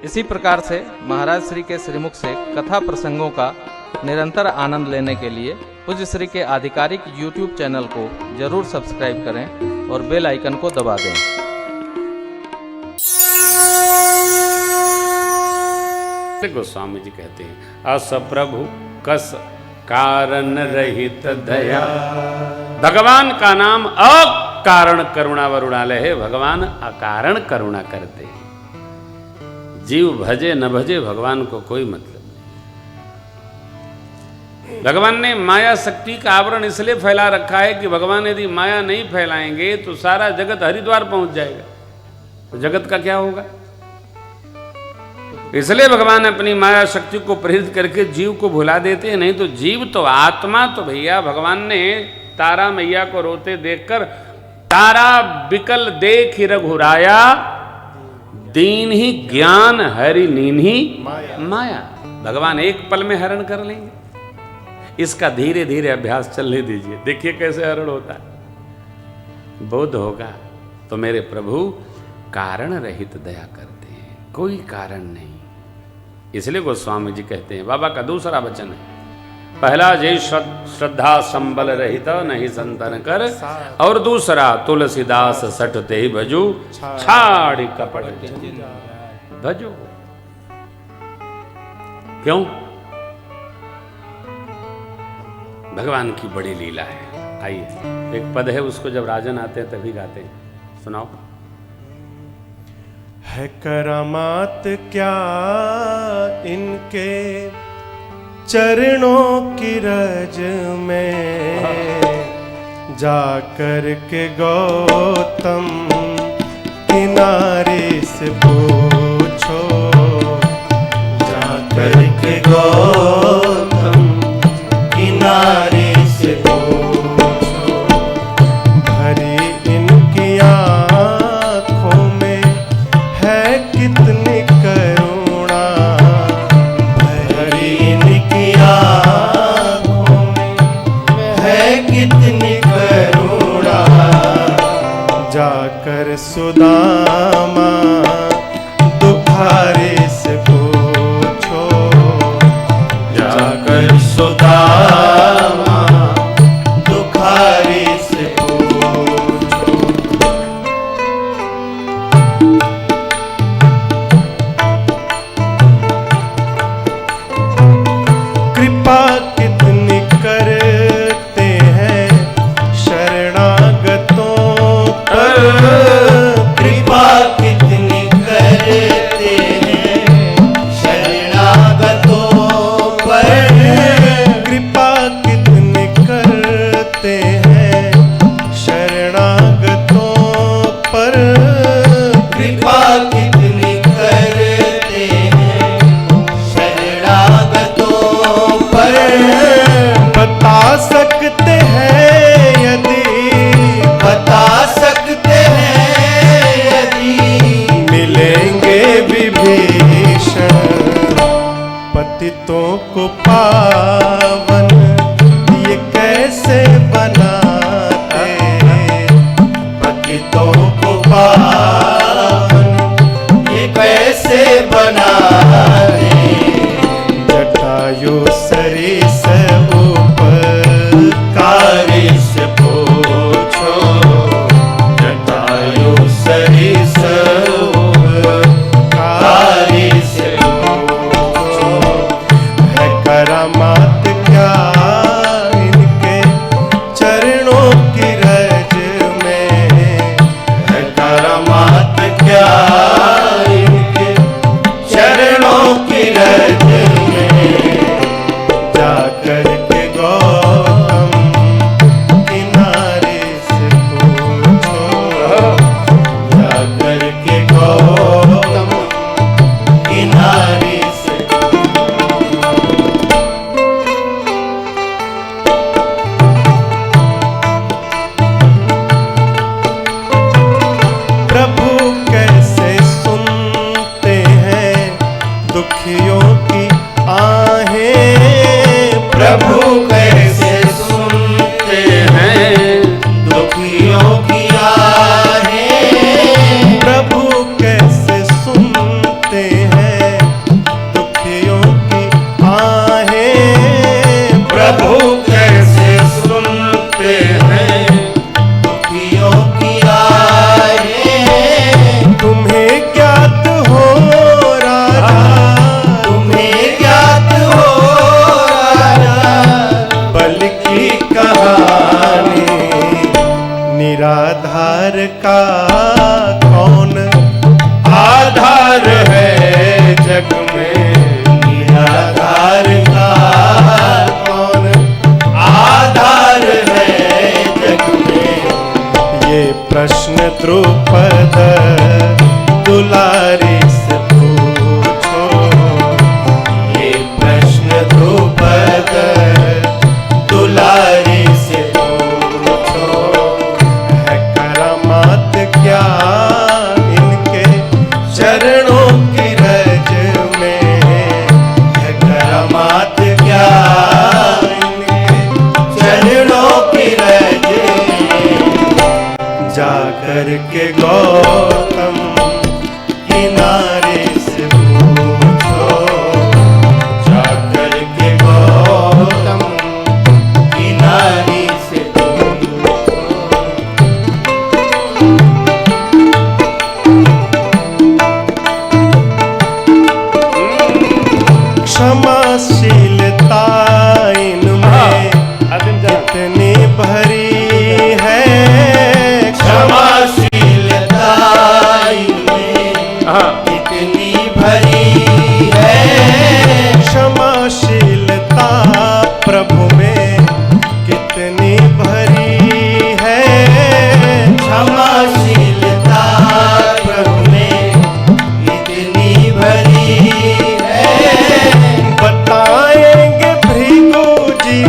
इसी प्रकार से महाराज श्री के श्रीमुख से कथा प्रसंगों का निरंतर आनंद लेने के लिए पूज्य श्री के आधिकारिक YouTube चैनल को जरूर सब्सक्राइब करें और बेल आइकन को दबा दें। गोस्वामी जी कहते हैं, अस प्रभु कस कारण रहित दया। भगवान का नाम अकारण करुणा वरुणालय है। भगवान अकारण करुणा करते हैं। जीव भजे न भजे भगवान को कोई मतलब नहीं। भगवान ने माया शक्ति का आवरण इसलिए फैला रखा है कि भगवान यदि माया नहीं फैलाएंगे तो सारा जगत हरिद्वार पहुंच जाएगा, तो जगत का क्या होगा। इसलिए भगवान अपनी माया शक्ति को प्रेरित करके जीव को भुला देते हैं। नहीं तो जीव तो आत्मा तो भैया, भगवान ने तारा मैया को रोते देखकर तारा बिकल देख ही रघुराया, दीन ही ज्ञान हरि नीन ही माया। भगवान एक पल में हरण कर लेंगे। इसका धीरे धीरे अभ्यास चलने दीजिए, देखिए कैसे हरण होता है। बोध होगा तो मेरे प्रभु कारण रहित दया करते हैं, कोई कारण नहीं। इसलिए गोस्वामी जी कहते हैं, बाबा का दूसरा वचन है, पहला जय श्रद्धा संबल रहित नहीं संतन कर, और दूसरा तुलसीदास सठते ही भजू छाड़ी कपट भजो। क्यों? भगवान की बड़ी लीला है। आइए, एक पद है, उसको जब राजन आते हैं तभी गाते हैं, सुनाओ। है करामात क्या इनके चरणों की रज में, जाकर के गौतम किनारे से पूछो, जाकर के गौतम किनारे से पूछो। भरी इनकी आँखों में है कितनी करुणा, भरी इनकी आँखों में है कितनी करुणा। जाकर सुदामा दुखारे से पूछो, जाकर सुदामा दुखारे से पूछो। कृपा कितनी करते हैं शरणागतों पर, कृपा कितनी करते हैं शरणागतों पर, कृपा कितनी करते हैं शरणागतों पर, कृपा कितनी करते हैं शरणागतों पर। बता सकते हैं यदि, बता सकते हैं यदि मिलेंगे विभीषण, पतितों को पावन ये कैसे बनाते, पतितों को पावन ये कैसे बनाते। जटायु सरिस उपकारी से पूछो, जटायु सरिस उपकारी से पूछो। है करामात क्या इनके चरणों की रज में, है करामात क्या इनके चरणों की रज में। जाकर के गौतम किनारे से पूछो, जाकर के गौतम किनारे से प्रभु कैसे सुनते हैं दुखियों की आहें, प्रभु कैसे सुनते हैं दुखियों की आहें, प्रभु कैसे सुनते हैं द्रुपद दुलारी से पूछो, ये प्रश्न द्रुपद दुलारी से पूछो, है करामात क्या इनके चरणों की रज में, है करामात क्या इनके चरणों की रज में। जाकर के गौतम किनारे से पूछो, जाकर के गौतम किनारे से पूछो। क्षमाशीलता इनमें इतनी भरी है, क्षमाशीलता इनमें इतनी भरी है, क्षमाशीलता प्रभु में कितनी भरी है, क्षमाशीलता प्रभु में इतनी भरी है। बताएंगे भृगु जी,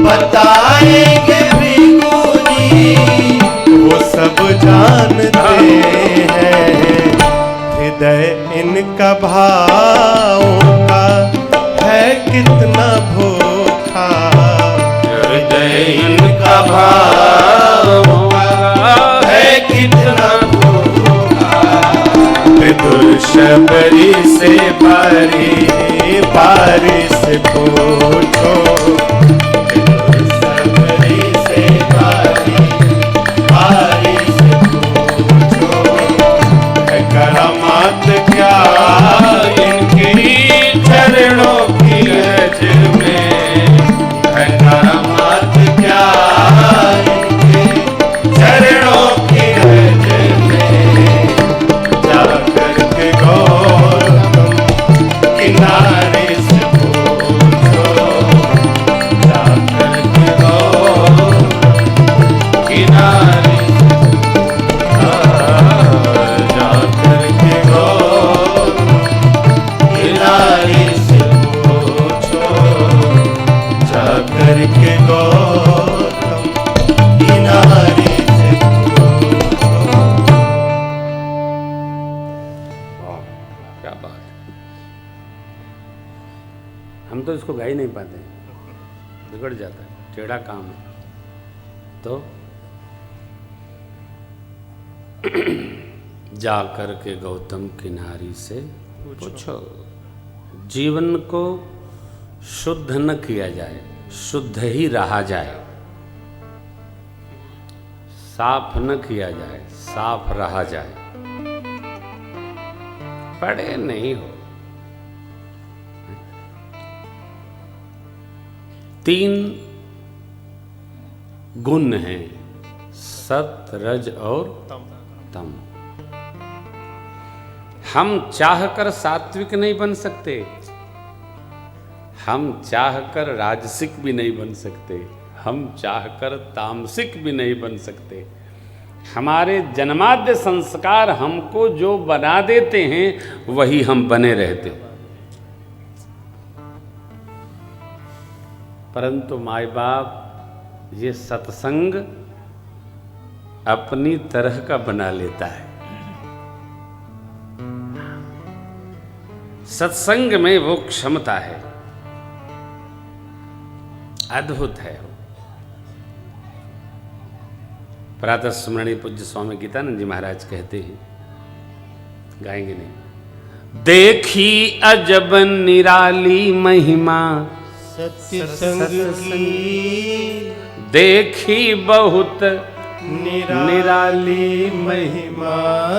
बताएंगे भृगु जी, वो सब जानते हैं, हृदय इनका भावों का है कितना भूखा, हृदय इनका भावों का है कितना भूखा। विदुर शबरी से बारी बारी से पूछो, विदुर शबरी से बारी बारी से पूछो, है करामात क्या इनके चरणों की रज में, है करामात क्या इनके चरणों की रज में। जाकर के गौतम किनारे से पूछो, जाकर के गौतम किनारे जाकर के गौतम किनारे से पूछो, जाकर के गौतम किनारे से पूछो। वाह, क्या बात है। हम तो इसको गा ही नहीं पाते, बिगड़ जाता है, टेढ़ा काम है। तो जा कर के गौतम किनारी से पूछो। जीवन को शुद्ध न किया जाए, शुद्ध ही रहा जाए, साफ न किया जाए, साफ रहा जाए। पढ़े नहीं हो, 3 गुण हैं, सत रज और तम। हम चाहकर सात्विक नहीं बन सकते, हम चाहकर राजसिक भी नहीं बन सकते, हम चाहकर तामसिक भी नहीं बन सकते। हमारे जन्माद्य संस्कार हमको जो बना देते हैं वही हम बने रहते। परंतु माई बाप ये सत्संग अपनी तरह का बना लेता है। सत्संग में वो क्षमता है, अद्भुत है। प्रातः स्मरणीय पूज्य स्वामी गीतानंद जी महाराज कहते हैं, गाएंगे नहीं। देखी अजब निराली महिमा सत्संग की, देखी बहुत निराली महिमा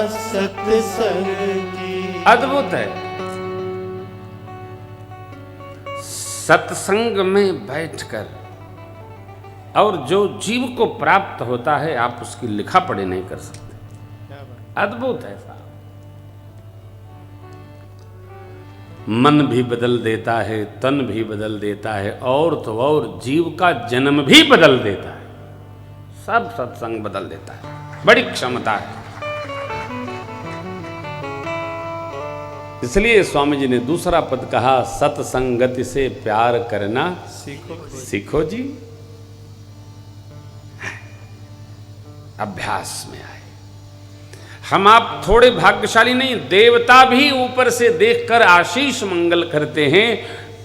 सत्संग की। अद्भुत है। सत्संग में बैठकर और जो जीव को प्राप्त होता है आप उसकी लिखा पढ़ी नहीं कर सकते। अद्भुत है साहब। मन भी बदल देता है, तन भी बदल देता है, और तो और जीव का जन्म भी बदल देता है। सब सत्संग बदल देता है। बड़ी क्षमता है। इसलिए स्वामी जी ने दूसरा पद कहा, सत्संगति से प्यार करना सीखो जी। अभ्यास में आए। हम आप थोड़े भाग्यशाली नहीं, देवता भी ऊपर से देखकर आशीष मंगल करते हैं।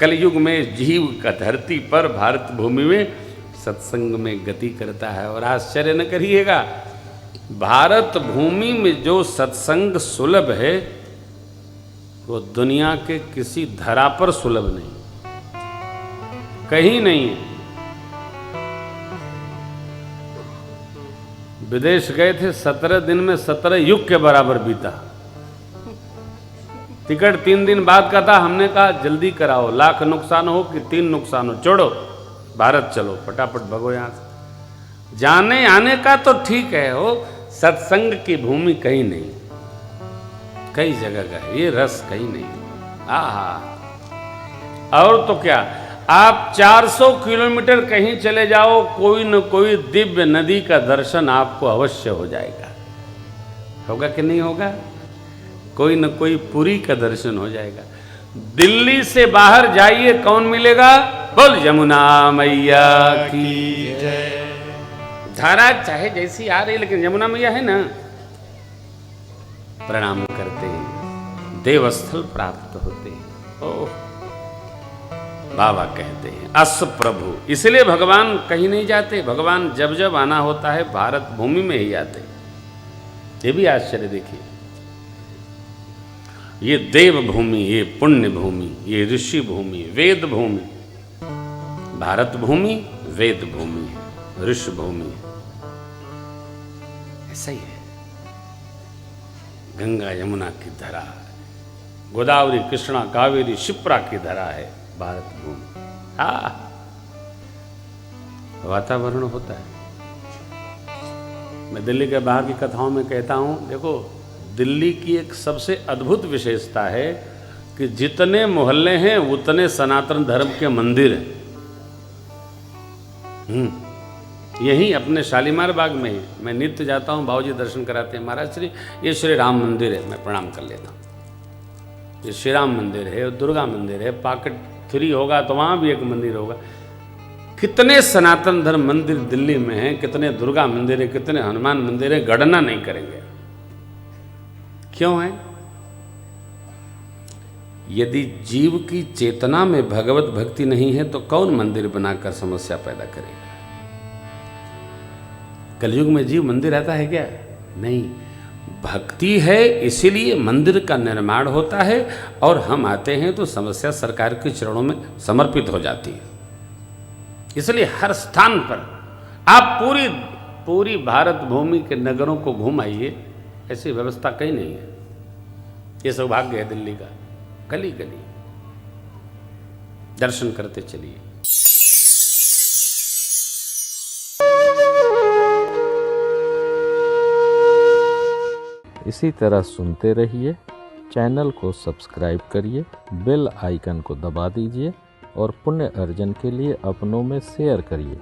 कलयुग में जीव का धरती पर भारत भूमि में सत्संग में गति करता है। और आश्चर्य न करिएगा, भारत भूमि में जो सत्संग सुलभ है वो दुनिया के किसी धरा पर सुलभ नहीं, कहीं नहीं है। विदेश गए थे, 17 दिन में 17 युग के बराबर बीता। टिकट 3 दिन बाद का था। हमने कहा जल्दी कराओ, लाख नुकसान हो कि 3 नुकसान हो, छोड़ो भारत चलो, फटाफट भगो यहां से। जाने आने का तो ठीक है, हो सत्संग की भूमि कहीं नहीं, कई जगह का ये रस कहीं नहीं। आहा, और तो क्या, आप 400 किलोमीटर कहीं चले जाओ, कोई न कोई दिव्य नदी का दर्शन आपको अवश्य हो जाएगा। होगा कि नहीं होगा? कोई न कोई पुरी का दर्शन हो जाएगा। दिल्ली से बाहर जाइए, कौन मिलेगा? बोल यमुना मैया की जय। धारा चाहे जैसी आ रही, लेकिन यमुना मैया है ना, प्रणाम करते हैं, देवस्थल प्राप्त होते हैं। ओह, बाबा कहते हैं अस प्रभु। इसलिए भगवान कहीं नहीं जाते, भगवान जब जब आना होता है भारत भूमि में ही आते। ये भी आश्चर्य देखिए, ये देव भूमि, ये पुण्य भूमि, ये ऋषि भूमि, वेद भूमि, भारत भूमि वेद भूमि है, ऋषि भूमि है। ऐसा ही है। गंगा यमुना की धरा, गोदावरी कृष्णा कावेरी शिप्रा की धरा है भारत भूमि। हाँ, वातावरण होता है। मैं दिल्ली के बाहर की कथाओं में कहता हूं, देखो दिल्ली की एक सबसे अद्भुत विशेषता है कि जितने मोहल्ले हैं उतने सनातन धर्म के मंदिर हैं। यही अपने शालीमार बाग में ही मैं नित्य जाता हूँ, बाबूजी दर्शन कराते हैं। महाराज श्री, ये श्री राम मंदिर है, मैं प्रणाम कर लेता हूँ। ये श्री राम मंदिर है, दुर्गा मंदिर है, पॉकेट 3 होगा तो वहाँ भी एक मंदिर होगा। कितने सनातन धर्म मंदिर दिल्ली में हैं, कितने दुर्गा मंदिर है, कितने हनुमान मंदिर है, गणना नहीं करेंगे। क्यों है? यदि जीव की चेतना में भगवत भक्ति नहीं है तो कौन मंदिर बनाकर समस्या पैदा करेगा? कलयुग में जीव मंदिर आता है क्या? नहीं, भक्ति है इसीलिए मंदिर का निर्माण होता है, और हम आते हैं तो समस्या सरकार के चरणों में समर्पित हो जाती है। इसलिए हर स्थान पर आप पूरी भारत भूमि के नगरों को घुमाइए, ऐसी व्यवस्था कहीं नहीं है। ये सौभाग्य है दिल्ली का। गली गली दर्शन करते चलिए। इसी तरह सुनते रहिए, चैनल को सब्सक्राइब करिए, बेल आइकन को दबा दीजिए और पुण्य अर्जन के लिए अपनों में शेयर करिए।